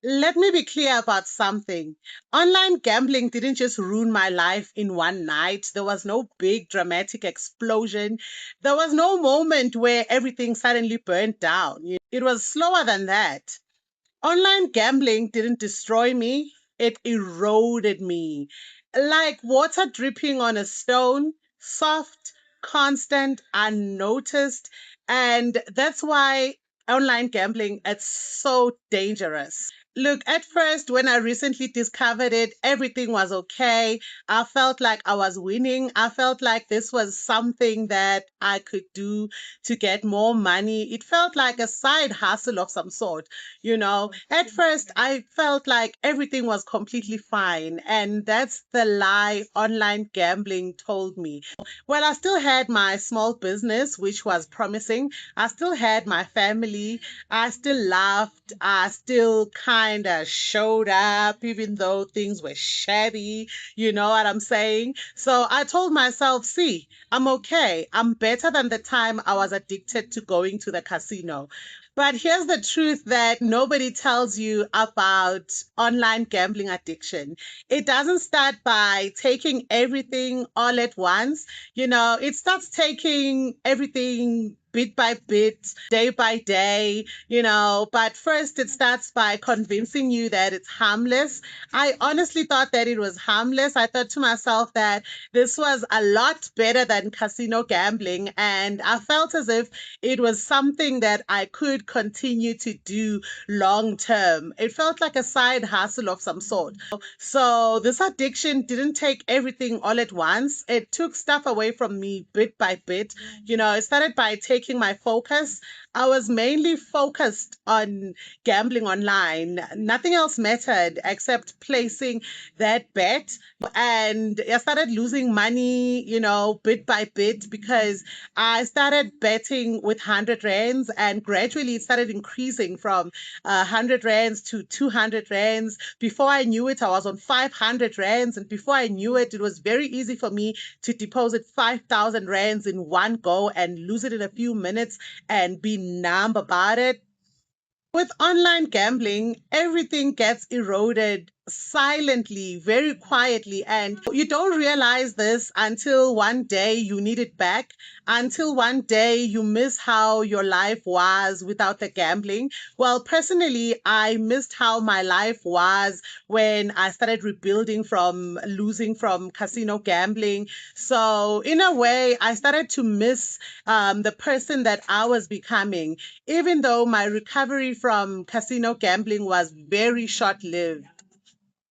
Let me be clear about something. Online gambling didn't just ruin my life in one night. There was no big dramatic explosion. There was no moment where everything suddenly burnt down. It was slower than that. Online gambling didn't destroy me, it eroded me. Like water dripping on a stone, soft, constant, unnoticed. And that's why online gambling is so dangerous. Look, at first, when I recently discovered it, everything was okay. I felt like I was winning. I felt like this was something that I could do to get more money. It felt like a side hustle of some sort. At first, I felt like everything was completely fine. And that's the lie online gambling told me. Well, I still had my small business, which was promising. I still had my family. I still laughed. I still kind of showed up, even though things were shabby. You know what I'm saying? So I told myself, see, I'm okay. I'm better than the time I was addicted to going to the casino. But here's the truth that nobody tells you about online gambling addiction. It doesn't start by taking everything all at once. It starts taking everything bit by bit, day by day, but first it starts by convincing you that it's harmless. I honestly thought that it was harmless. I thought to myself that this was a lot better than casino gambling, and I felt as if it was something that I could continue to do long term. It felt like a side hustle of some sort. So this addiction didn't take everything all at once. It took stuff away from me bit by bit. It started by taking my focus. I was mainly focused on gambling online. Nothing else mattered except placing that bet. And I started losing money, bit by bit because I started betting with 100 rands, and gradually it started increasing from 100 rands to 200 rands. Before I knew it, I was on 500 rands. And before I knew it, it was very easy for me to deposit 5,000 rands in one go and lose it in a few minutes and be numb about it. With online gambling, everything gets eroded silently, very quietly, and you don't realize this until one day you need it back, until one day you miss how your life was without the gambling. Well, personally, I missed how my life was when I started rebuilding from losing from casino gambling. So, in a way, I started to miss the person that I was becoming, even though my recovery from casino gambling was very short lived.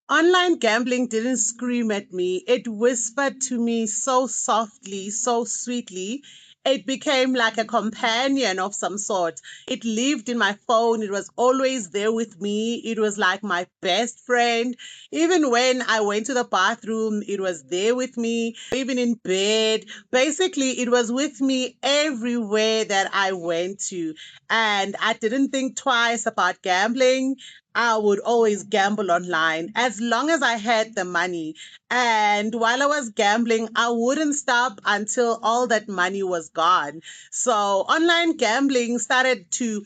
Online gambling didn't scream at me. It whispered to me so softly, so sweetly. It became like a companion of some sort. It lived in my phone. It was always there with me. It was like my best friend. Even when I went to the bathroom, it was there with me. Even in bed. Basically, it was with me everywhere that I went to. And I didn't think twice about gambling. I would always gamble online as long as I had the money. And while I was gambling, I wouldn't stop until all that money was gone. So online gambling started to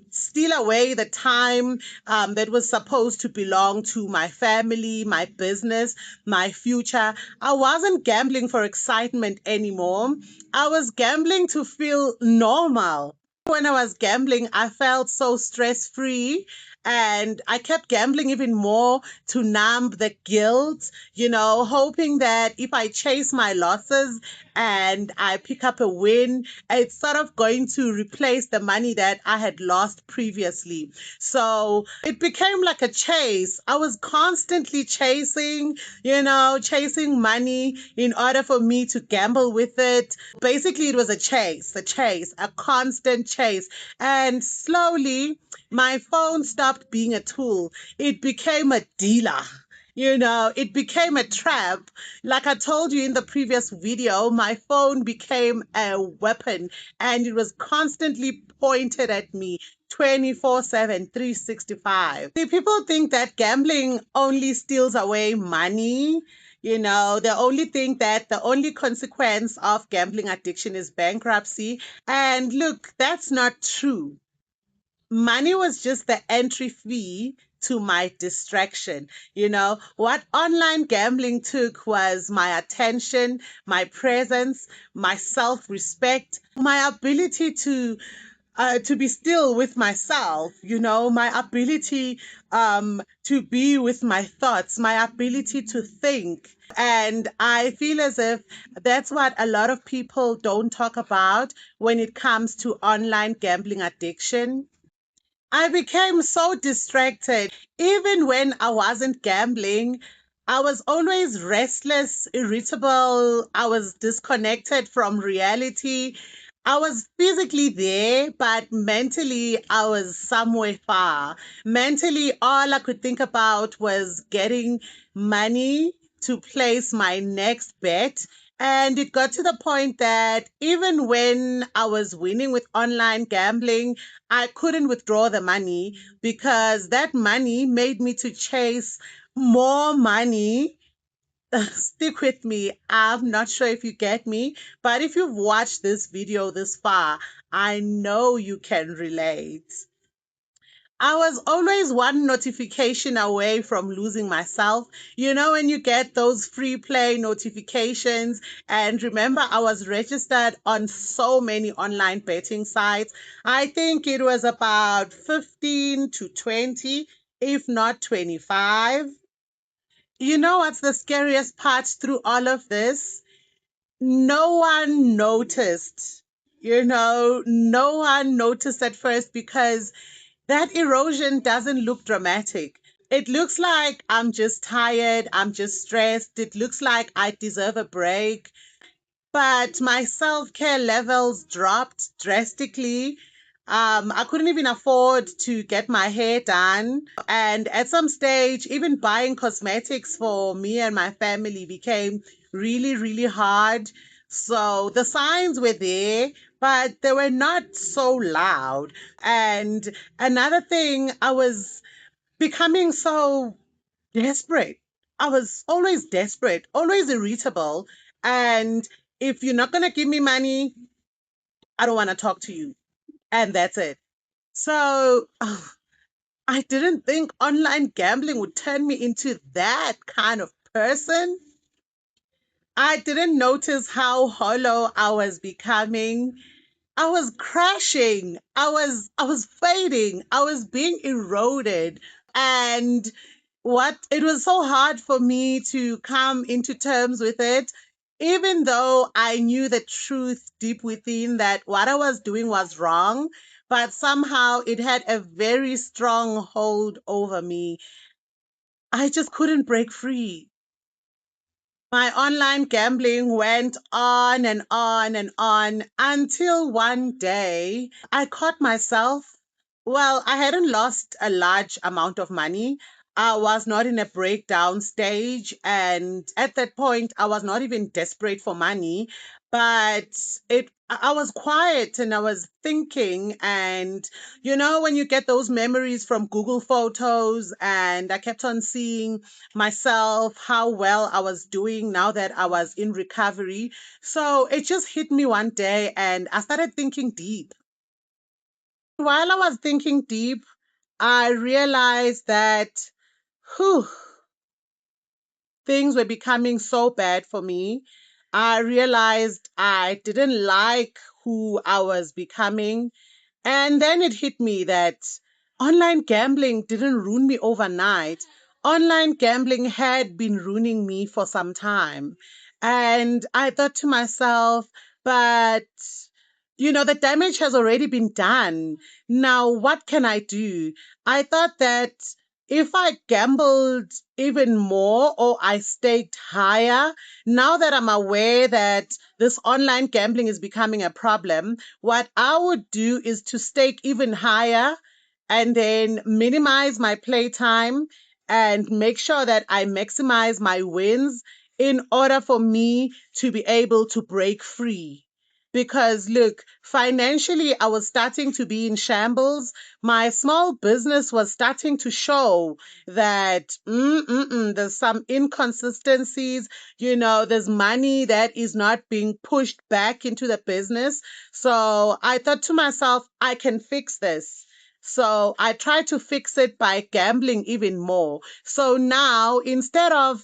steal away the time that was supposed to belong to my family, my business, my future. I wasn't gambling for excitement anymore. I was gambling to feel normal. When I was gambling, I felt so stress free, and I kept gambling even more to numb the guilt, hoping that if I chase my losses and I pick up a win, it's sort of going to replace the money that I had lost previously. So it became like a chase. I was constantly chasing money in order for me to gamble with it. Basically, it was a constant chase. And slowly, my phone stopped being a tool. It became a dealer. It became a trap. Like I told you in the previous video, my phone became a weapon, and it was constantly pointed at me 24/7, 365. See, people think that gambling only steals away money. They only think that the only consequence of gambling addiction is bankruptcy. And look, that's not true. money was just the entry fee to my distraction. What online gambling took was my attention, my presence, my self respect, my ability to be still with myself, my ability to be with my thoughts, my ability to think. And I feel as if that's what a lot of people don't talk about when it comes to online gambling addiction. I became so distracted. Even when I wasn't gambling, I was always restless, irritable. I was disconnected from reality. I was physically there, but mentally, I was somewhere far. Mentally, all I could think about was getting money to place my next bet. And it got to the point that even when I was winning with online gambling, I couldn't withdraw the money because that money made me to chase more money. Stick with me. I'm not sure if you get me, but if you've watched this video this far, I know you can relate. I was always one notification away from losing myself. When you get those free play notifications, and remember, I was registered on so many online betting sites. I think it was about 15 to 20, if not 25. You know what's the scariest part through all of this? No one noticed. No one noticed at first because that erosion doesn't look dramatic. It looks like I'm just tired, I'm just stressed. It looks like I deserve a break. But my self care levels dropped drastically. I couldn't even afford to get my hair done. And at some stage, even buying cosmetics for me and my family became really, really hard. So the signs were there, but they were not so loud. And another thing, I was becoming so desperate. I was always desperate, always irritable. And if you're not going to give me money, I don't want to talk to you. And that's it. So I didn't think online gambling would turn me into that kind of person. I didn't notice how hollow I was becoming. I was crashing. I was fading. I was being eroded. And what it was so hard for me to come into terms with it, even though I knew the truth deep within that what I was doing was wrong, but somehow it had a very strong hold over me. I just couldn't break free. My online gambling went on and on and on until one day I caught myself. Well, I hadn't lost a large amount of money. I was not in a breakdown stage. And at that point, I was not even desperate for money. But I was quiet and I was thinking. And when you get those memories from Google Photos, and I kept on seeing myself, how well I was doing now that I was in recovery. So it just hit me one day and I started thinking deep. While I was thinking deep, I realized that whew, things were becoming so bad for me. I realized I didn't like who I was becoming. And then it hit me that online gambling didn't ruin me overnight. Online gambling had been ruining me for some time. And I thought to myself, but the damage has already been done. Now, what can I do? I thought that if I gambled even more or I staked higher, now that I'm aware that this online gambling is becoming a problem, what I would do is to stake even higher and then minimize my playtime and make sure that I maximize my wins in order for me to be able to break free. Because look, financially, I was starting to be in shambles. My small business was starting to show that there's some inconsistencies. There's money that is not being pushed back into the business. So I thought to myself, I can fix this. So I tried to fix it by gambling even more. So now instead of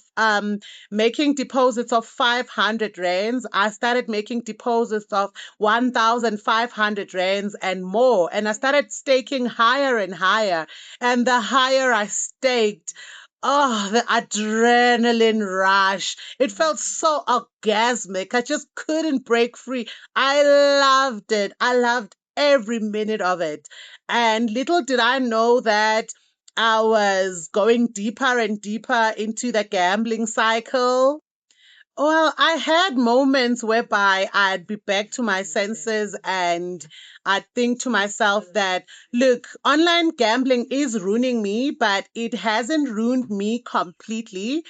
making deposits of 500 rands, I started making deposits of 1,500 rands and more. And I started staking higher and higher. And the higher I staked, oh, the adrenaline rush. It felt so orgasmic. I just couldn't break free. I loved it. I loved every minute of it. And little did I know that I was going deeper and deeper into the gambling cycle. Well, I had moments whereby I'd be back to my senses and I'd think to myself that, look, online gambling is ruining me, but it hasn't ruined me completely.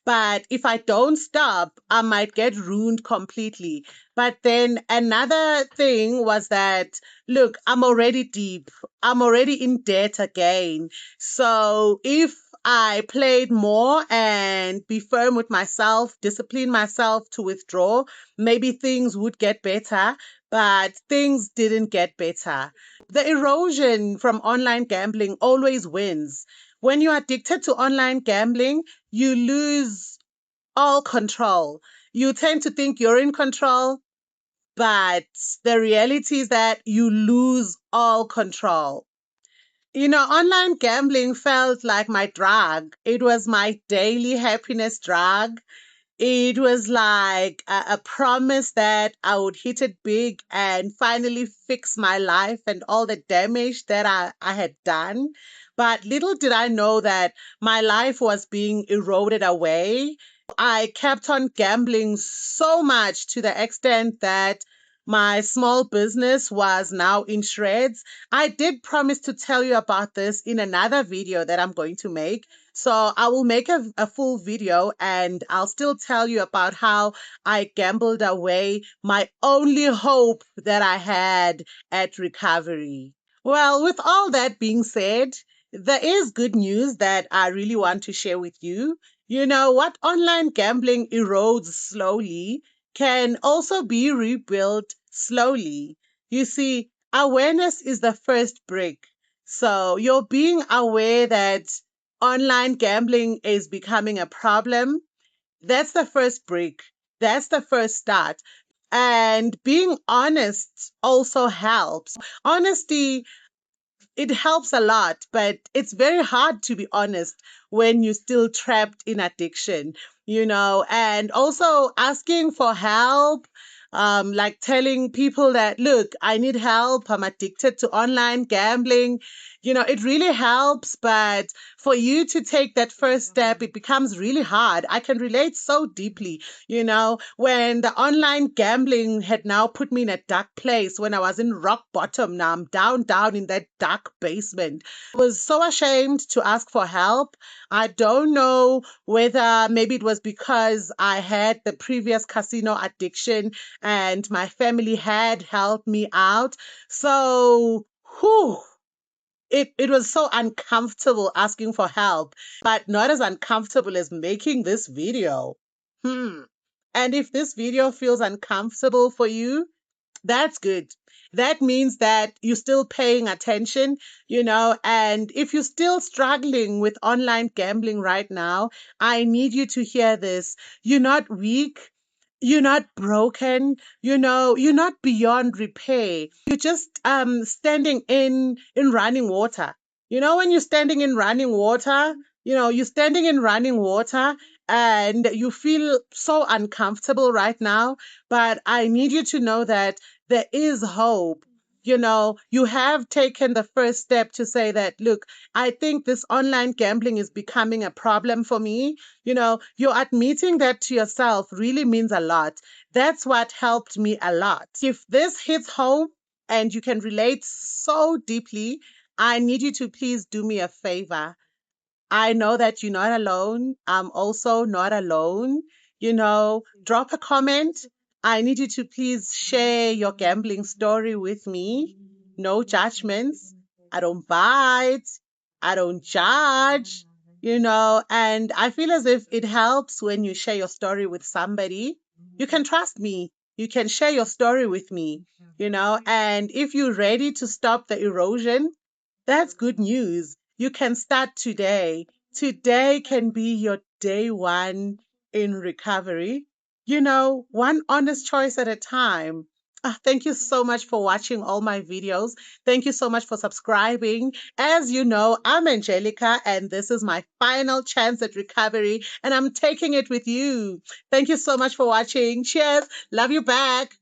But if I don't stop, I might get ruined completely. But then another thing was that, look, I'm already deep. I'm already in debt again. So if I played more and be firm with myself, discipline myself to withdraw, maybe things would get better, but things didn't get better. The erosion from online gambling always wins. When you're addicted to online gambling, you lose all control. You tend to think you're in control, but the reality is that you lose all control. Online gambling felt like my drug. It was my daily happiness drug. It was like a promise that I would hit it big and finally fix my life and all the damage that I had done. But little did I know that my life was being eroded away. I kept on gambling so much to the extent that my small business was now in shreds. I did promise to tell you about this in another video that I'm going to make. So I will make a full video and I'll still tell you about how I gambled away my only hope that I had at recovery. Well, with all that being said, there is good news that I really want to share with you. You know what? Online gambling erodes slowly can also be rebuilt slowly. You see, awareness is the first brick. So you're being aware that online gambling is becoming a problem. That's the first brick. That's the first start. And being honest also helps. Honesty, it helps a lot, but it's very hard to be honest when you're still trapped in addiction, and also asking for help, like telling people that, look, I need help, I'm addicted to online gambling. It really helps, but for you to take that first step, it becomes really hard. I can relate so deeply, when the online gambling had now put me in a dark place, when I was in rock bottom. Now I'm down in that dark basement. I was so ashamed to ask for help. I don't know whether maybe it was because I had the previous casino addiction and my family had helped me out. So, whew, it was so uncomfortable asking for help, but not as uncomfortable as making this video. Hmm. And if this video feels uncomfortable for you, that's good. That means that you're still paying attention, and if you're still struggling with online gambling right now, I need you to hear this. You're not weak. You're not broken. You're not beyond repair. You're just standing in running water. When you're standing in running water, you're standing in running water and you feel so uncomfortable right now, but I need you to know that there is hope. You have taken the first step to say that, look, I think this online gambling is becoming a problem for me. You're admitting that to yourself really means a lot. That's what helped me a lot. If this hits home and you can relate so deeply, I need you to please do me a favor. I know that you're not alone. I'm also not alone. Drop a comment. I need you to please share your gambling story with me. No judgments. I don't bite. I don't judge. And I feel as if it helps when you share your story with somebody. You can trust me. You can share your story with me, and if you're ready to stop the erosion, That's good news. You can start today. Today can be your day one in recovery. One honest choice at a time. Thank you so much for watching all my videos. Thank you so much for subscribing. As you know, I'm Angelica, and this is my final chance at recovery, and I'm taking it with you. Thank you so much for watching. Cheers. Love you back.